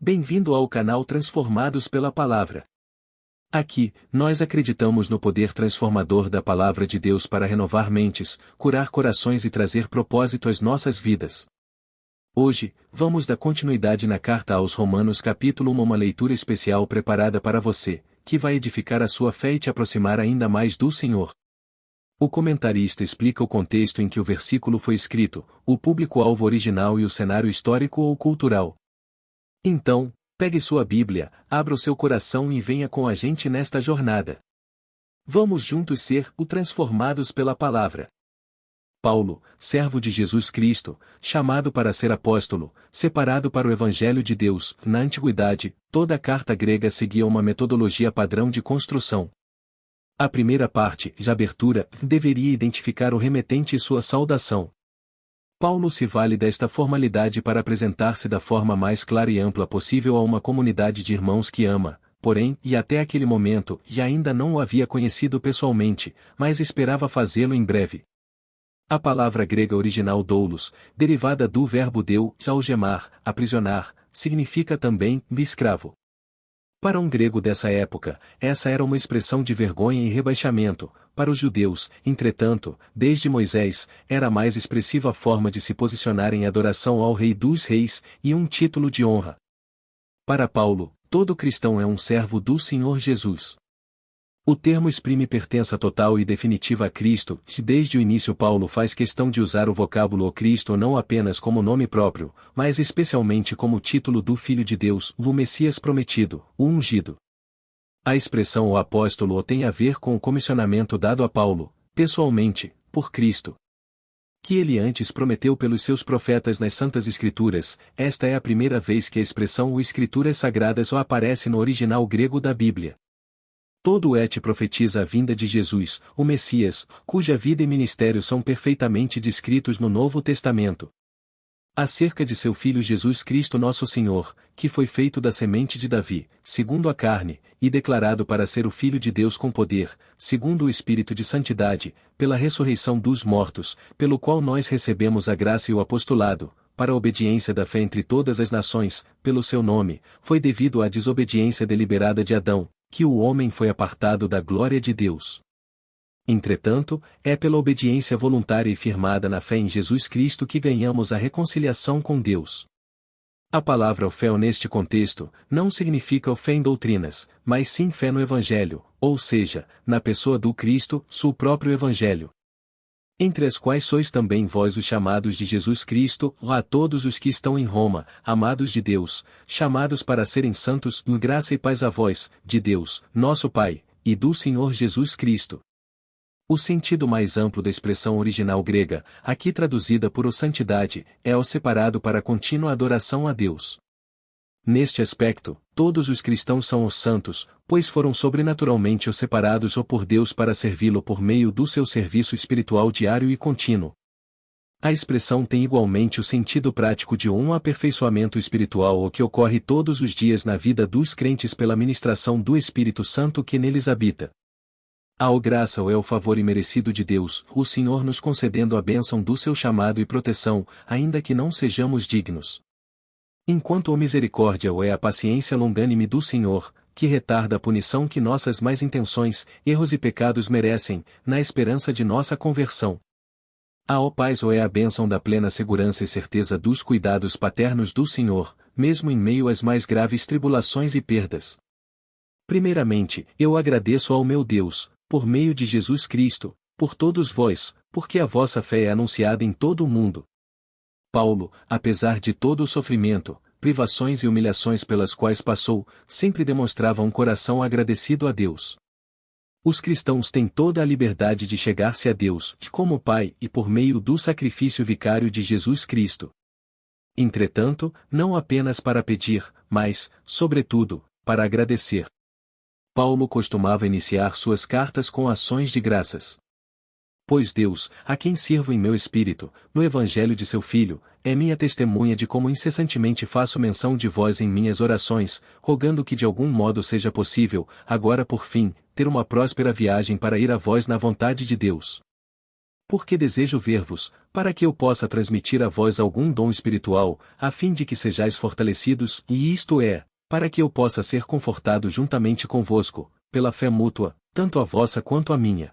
Bem-vindo ao canal Transformados pela Palavra. Aqui, nós acreditamos no poder transformador da Palavra de Deus para renovar mentes, curar corações e trazer propósito às nossas vidas. Hoje, vamos dar continuidade na Carta aos Romanos capítulo 1, uma leitura especial preparada para você, que vai edificar a sua fé e te aproximar ainda mais do Senhor. O comentarista explica o contexto em que o versículo foi escrito, o público-alvo original e o cenário histórico ou cultural. Então, pegue sua Bíblia, abra o seu coração e venha com a gente nesta jornada. Vamos juntos ser transformados pela palavra. Paulo, servo de Jesus Cristo, chamado para ser apóstolo, separado para o Evangelho de Deus. Na antiguidade, toda a carta grega seguia uma metodologia padrão de construção. A primeira parte, de abertura, deveria identificar o remetente e sua saudação. Paulo se vale desta formalidade para apresentar-se da forma mais clara e ampla possível a uma comunidade de irmãos que ama, porém, e até aquele momento, e ainda não o havia conhecido pessoalmente, mas esperava fazê-lo em breve. A palavra grega original doulos, derivada do verbo deu, algemar, aprisionar, significa também escravo. Para um grego dessa época, essa era uma expressão de vergonha e rebaixamento. Para os judeus, entretanto, desde Moisés, era a mais expressiva forma de se posicionar em adoração ao Rei dos Reis, e um título de honra. Para Paulo, todo cristão é um servo do Senhor Jesus. O termo exprime pertença total e definitiva a Cristo, se desde o início Paulo faz questão de usar o vocábulo o Cristo não apenas como nome próprio, mas especialmente como título do Filho de Deus, o Messias prometido, o ungido. A expressão o apóstolo tem a ver com o comissionamento dado a Paulo, pessoalmente, por Cristo. Que ele antes prometeu pelos seus profetas nas Santas Escrituras, esta é a primeira vez que a expressão o Escrituras Sagradas só aparece no original grego da Bíblia. Todo o et profetiza a vinda de Jesus, o Messias, cuja vida e ministério são perfeitamente descritos no Novo Testamento. Acerca de seu Filho Jesus Cristo nosso Senhor, que foi feito da semente de Davi, segundo a carne, e declarado para ser o Filho de Deus com poder, segundo o Espírito de santidade, pela ressurreição dos mortos, pelo qual nós recebemos a graça e o apostolado, para a obediência da fé entre todas as nações, pelo seu nome, foi devido à desobediência deliberada de Adão, que o homem foi apartado da glória de Deus. Entretanto, é pela obediência voluntária e firmada na fé em Jesus Cristo que ganhamos a reconciliação com Deus. A palavra fé neste contexto, não significa fé em doutrinas, mas sim fé no Evangelho, ou seja, na pessoa do Cristo, seu próprio Evangelho. Entre as quais sois também vós os chamados de Jesus Cristo, a todos os que estão em Roma, amados de Deus, chamados para serem santos, em graça e paz a vós, de Deus, nosso Pai, e do Senhor Jesus Cristo. O sentido mais amplo da expressão original grega, aqui traduzida por o santidade, é o separado para contínua adoração a Deus. Neste aspecto, todos os cristãos são os santos, pois foram sobrenaturalmente os separados ou por Deus para servi-lo por meio do seu serviço espiritual diário e contínuo. A expressão tem igualmente o sentido prático de um aperfeiçoamento espiritual o que ocorre todos os dias na vida dos crentes pela ministração do Espírito Santo que neles habita. A graça é o favor imerecido de Deus, o Senhor nos concedendo a bênção do seu chamado e proteção, ainda que não sejamos dignos. Enquanto a misericórdia é a paciência longânime do Senhor, que retarda a punição que nossas más intenções, erros e pecados merecem, na esperança de nossa conversão. A paz é a bênção da plena segurança e certeza dos cuidados paternos do Senhor, mesmo em meio às mais graves tribulações e perdas. Primeiramente, eu agradeço ao meu Deus, por meio de Jesus Cristo, por todos vós, porque a vossa fé é anunciada em todo o mundo. Paulo, apesar de todo o sofrimento, privações e humilhações pelas quais passou, sempre demonstrava um coração agradecido a Deus. Os cristãos têm toda a liberdade de chegar-se a Deus, como Pai, e por meio do sacrifício vicário de Jesus Cristo. Entretanto, não apenas para pedir, mas, sobretudo, para agradecer. Paulo costumava iniciar suas cartas com ações de graças. Pois Deus, a quem sirvo em meu espírito, no Evangelho de seu Filho, é minha testemunha de como incessantemente faço menção de vós em minhas orações, rogando que de algum modo seja possível, agora por fim, ter uma próspera viagem para ir a vós na vontade de Deus. Porque desejo ver-vos, para que eu possa transmitir a vós algum dom espiritual, a fim de que sejais fortalecidos, e isto é, para que eu possa ser confortado juntamente convosco, pela fé mútua, tanto a vossa quanto a minha.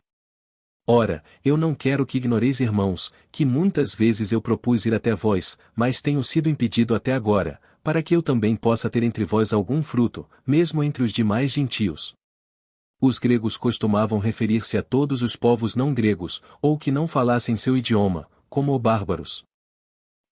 Ora, eu não quero que ignoreis, irmãos, que muitas vezes eu propus ir até vós, mas tenho sido impedido até agora, para que eu também possa ter entre vós algum fruto, mesmo entre os demais gentios. Os gregos costumavam referir-se a todos os povos não gregos, ou que não falassem seu idioma, como bárbaros.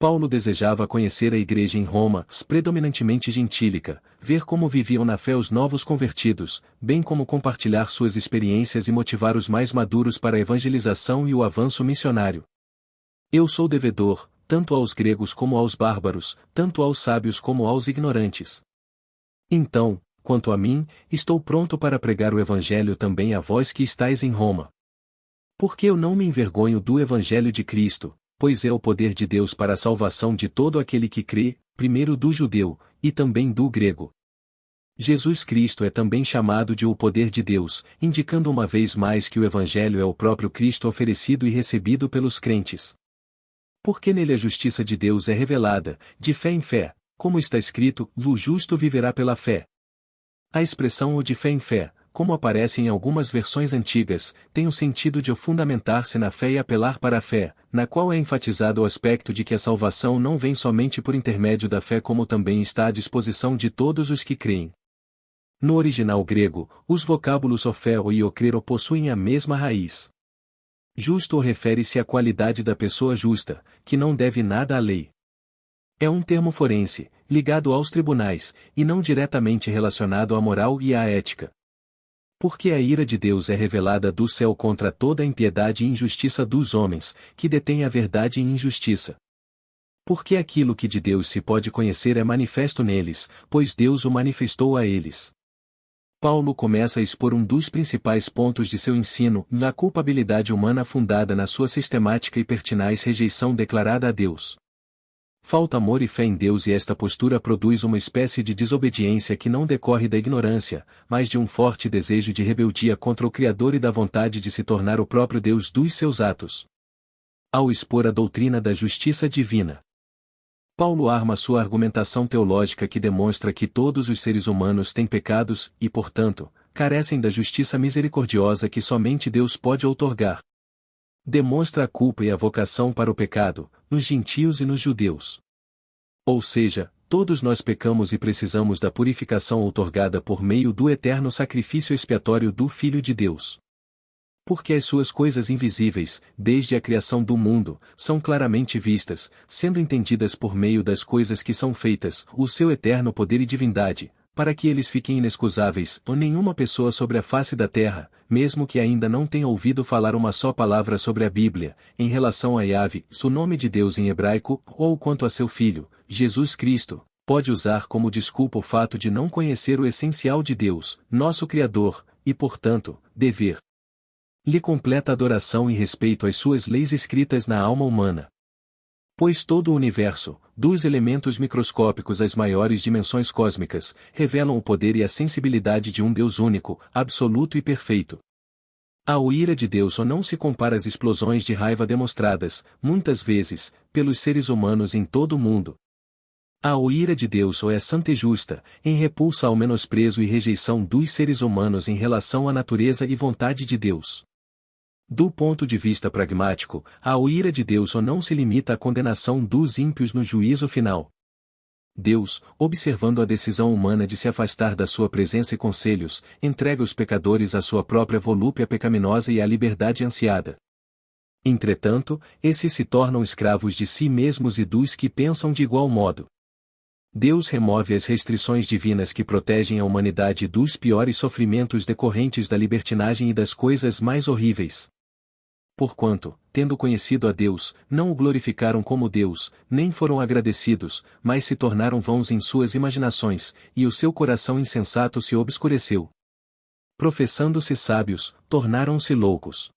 Paulo desejava conhecer a igreja em Roma, predominantemente gentílica, ver como viviam na fé os novos convertidos, bem como compartilhar suas experiências e motivar os mais maduros para a evangelização e o avanço missionário. Eu sou devedor, tanto aos gregos como aos bárbaros, tanto aos sábios como aos ignorantes. Então, quanto a mim, estou pronto para pregar o evangelho também a vós que estáis em Roma. Porque eu não me envergonho do evangelho de Cristo, pois é o poder de Deus para a salvação de todo aquele que crê, primeiro do judeu, e também do grego. Jesus Cristo é também chamado de o poder de Deus, indicando uma vez mais que o evangelho é o próprio Cristo oferecido e recebido pelos crentes. Porque nele a justiça de Deus é revelada, de fé em fé, como está escrito, o justo viverá pela fé. A expressão "o de fé em fé", como aparece em algumas versões antigas, tem o sentido de fundamentar-se na fé e apelar para a fé, na qual é enfatizado o aspecto de que a salvação não vem somente por intermédio da fé, como também está à disposição de todos os que creem. No original grego, os vocábulos ofeo e okrero possuem a mesma raiz. Justo refere-se à qualidade da pessoa justa, que não deve nada à lei. É um termo forense, ligado aos tribunais, e não diretamente relacionado à moral e à ética. Porque a ira de Deus é revelada do céu contra toda a impiedade e injustiça dos homens, que detêm a verdade em injustiça. Porque aquilo que de Deus se pode conhecer é manifesto neles, pois Deus o manifestou a eles. Paulo começa a expor um dos principais pontos de seu ensino, na culpabilidade humana fundada na sua sistemática e pertinaz rejeição declarada a Deus. Falta amor e fé em Deus, e esta postura produz uma espécie de desobediência que não decorre da ignorância, mas de um forte desejo de rebeldia contra o Criador e da vontade de se tornar o próprio Deus dos seus atos. Ao expor a doutrina da justiça divina, Paulo arma sua argumentação teológica que demonstra que todos os seres humanos têm pecados, e portanto, carecem da justiça misericordiosa que somente Deus pode outorgar. Demonstra a culpa e a vocação para o pecado, nos gentios e nos judeus. Ou seja, todos nós pecamos e precisamos da purificação outorgada por meio do eterno sacrifício expiatório do Filho de Deus. Porque as suas coisas invisíveis, desde a criação do mundo, são claramente vistas, sendo entendidas por meio das coisas que são feitas, o seu eterno poder e divindade, para que eles fiquem inexcusáveis, ou nenhuma pessoa sobre a face da terra, mesmo que ainda não tenha ouvido falar uma só palavra sobre a Bíblia, em relação a Yahvé, o nome de Deus em hebraico, ou quanto a seu Filho, Jesus Cristo, pode usar como desculpa o fato de não conhecer o essencial de Deus, nosso Criador, e portanto, dever lhe completa adoração e respeito às suas leis escritas na alma humana. Pois todo o universo, dos elementos microscópicos às maiores dimensões cósmicas, revelam o poder e a sensibilidade de um Deus único, absoluto e perfeito. A ira de Deus não se compara às explosões de raiva demonstradas, muitas vezes, pelos seres humanos em todo o mundo. A ira de Deus é santa e justa, em repulsa ao menosprezo e rejeição dos seres humanos em relação à natureza e vontade de Deus. Do ponto de vista pragmático, a ira de Deus não se limita à condenação dos ímpios no juízo final. Deus, observando a decisão humana de se afastar da sua presença e conselhos, entrega os pecadores à sua própria volúpia pecaminosa e à liberdade ansiada. Entretanto, esses se tornam escravos de si mesmos e dos que pensam de igual modo. Deus remove as restrições divinas que protegem a humanidade dos piores sofrimentos decorrentes da libertinagem e das coisas mais horríveis. Porquanto, tendo conhecido a Deus, não o glorificaram como Deus, nem foram agradecidos, mas se tornaram vãos em suas imaginações, e o seu coração insensato se obscureceu. Professando-se sábios, tornaram-se loucos.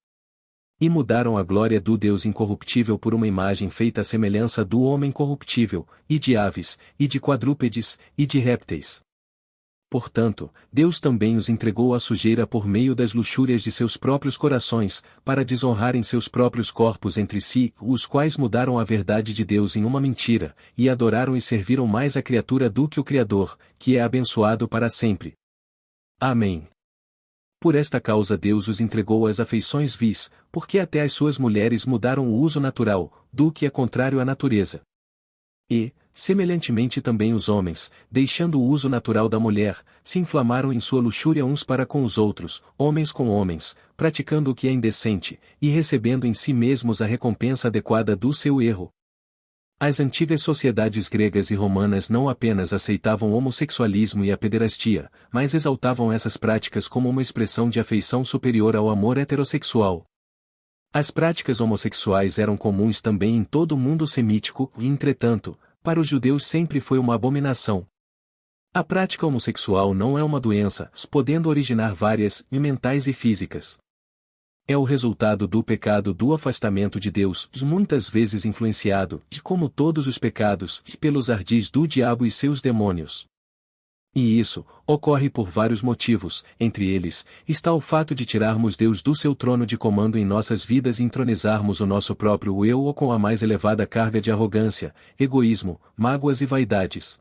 E mudaram a glória do Deus incorruptível por uma imagem feita à semelhança do homem corruptível, e de aves, e de quadrúpedes, e de répteis. Portanto, Deus também os entregou à sujeira por meio das luxúrias de seus próprios corações, para desonrarem seus próprios corpos entre si, os quais mudaram a verdade de Deus em uma mentira, e adoraram e serviram mais a criatura do que o Criador, que é abençoado para sempre. Amém. Por esta causa Deus os entregou às afeições vis, porque até as suas mulheres mudaram o uso natural, do que é contrário à natureza. E, semelhantemente também os homens, deixando o uso natural da mulher, se inflamaram em sua luxúria uns para com os outros, homens com homens, praticando o que é indecente, e recebendo em si mesmos a recompensa adequada do seu erro. As antigas sociedades gregas e romanas não apenas aceitavam o homossexualismo e a pederastia, mas exaltavam essas práticas como uma expressão de afeição superior ao amor heterossexual. As práticas homossexuais eram comuns também em todo o mundo semítico e, entretanto, para os judeus sempre foi uma abominação. A prática homossexual não é uma doença, podendo originar várias, mentais e físicas. É o resultado do pecado do afastamento de Deus, muitas vezes influenciado, como todos os pecados, pelos ardis do diabo e seus demônios. E isso ocorre por vários motivos, entre eles, está o fato de tirarmos Deus do seu trono de comando em nossas vidas e entronizarmos o nosso próprio eu ou com a mais elevada carga de arrogância, egoísmo, mágoas e vaidades.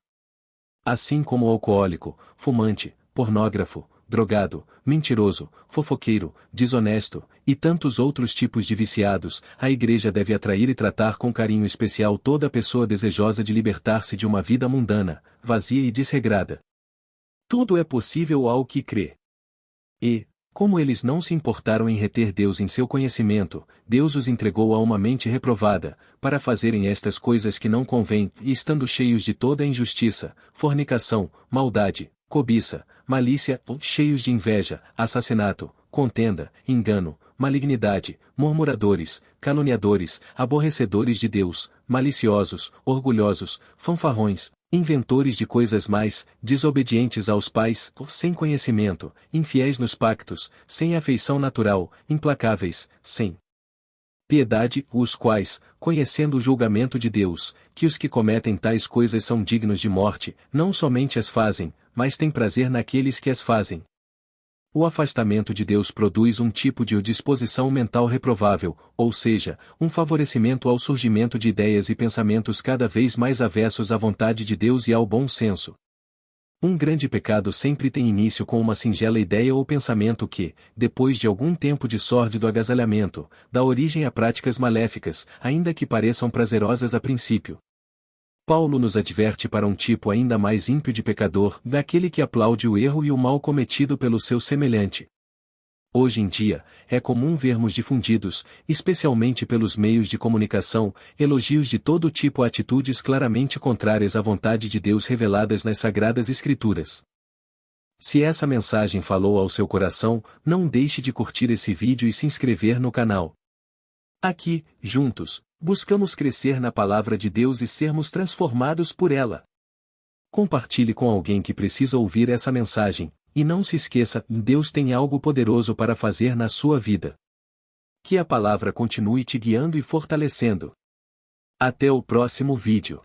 Assim como o alcoólico, fumante, pornógrafo, drogado, mentiroso, fofoqueiro, desonesto, e tantos outros tipos de viciados, a Igreja deve atrair e tratar com carinho especial toda pessoa desejosa de libertar-se de uma vida mundana, vazia e desregrada. Tudo é possível ao que crê. E, como eles não se importaram em reter Deus em seu conhecimento, Deus os entregou a uma mente reprovada, para fazerem estas coisas que não convêm, e estando cheios de toda injustiça, fornicação, maldade, cobiça, malícia, cheios de inveja, assassinato, contenda, engano, malignidade, murmuradores, caluniadores, aborrecedores de Deus, maliciosos, orgulhosos, fanfarrões, inventores de coisas mais, desobedientes aos pais, sem conhecimento, infiéis nos pactos, sem afeição natural, implacáveis, sem piedade, os quais, conhecendo o julgamento de Deus, que os que cometem tais coisas são dignos de morte, não somente as fazem, mas têm prazer naqueles que as fazem. O afastamento de Deus produz um tipo de disposição mental reprovável, ou seja, um favorecimento ao surgimento de ideias e pensamentos cada vez mais avessos à vontade de Deus e ao bom senso. Um grande pecado sempre tem início com uma singela ideia ou pensamento que, depois de algum tempo de sórdido agasalhamento, dá origem a práticas maléficas, ainda que pareçam prazerosas a princípio. Paulo nos adverte para um tipo ainda mais ímpio de pecador, daquele que aplaude o erro e o mal cometido pelo seu semelhante. Hoje em dia, é comum vermos difundidos, especialmente pelos meios de comunicação, elogios de todo tipo a atitudes claramente contrárias à vontade de Deus reveladas nas Sagradas Escrituras. Se essa mensagem falou ao seu coração, não deixe de curtir esse vídeo e se inscrever no canal. Aqui, juntos, buscamos crescer na palavra de Deus e sermos transformados por ela. Compartilhe com alguém que precisa ouvir essa mensagem, e não se esqueça, Deus tem algo poderoso para fazer na sua vida. Que a palavra continue te guiando e fortalecendo. Até o próximo vídeo.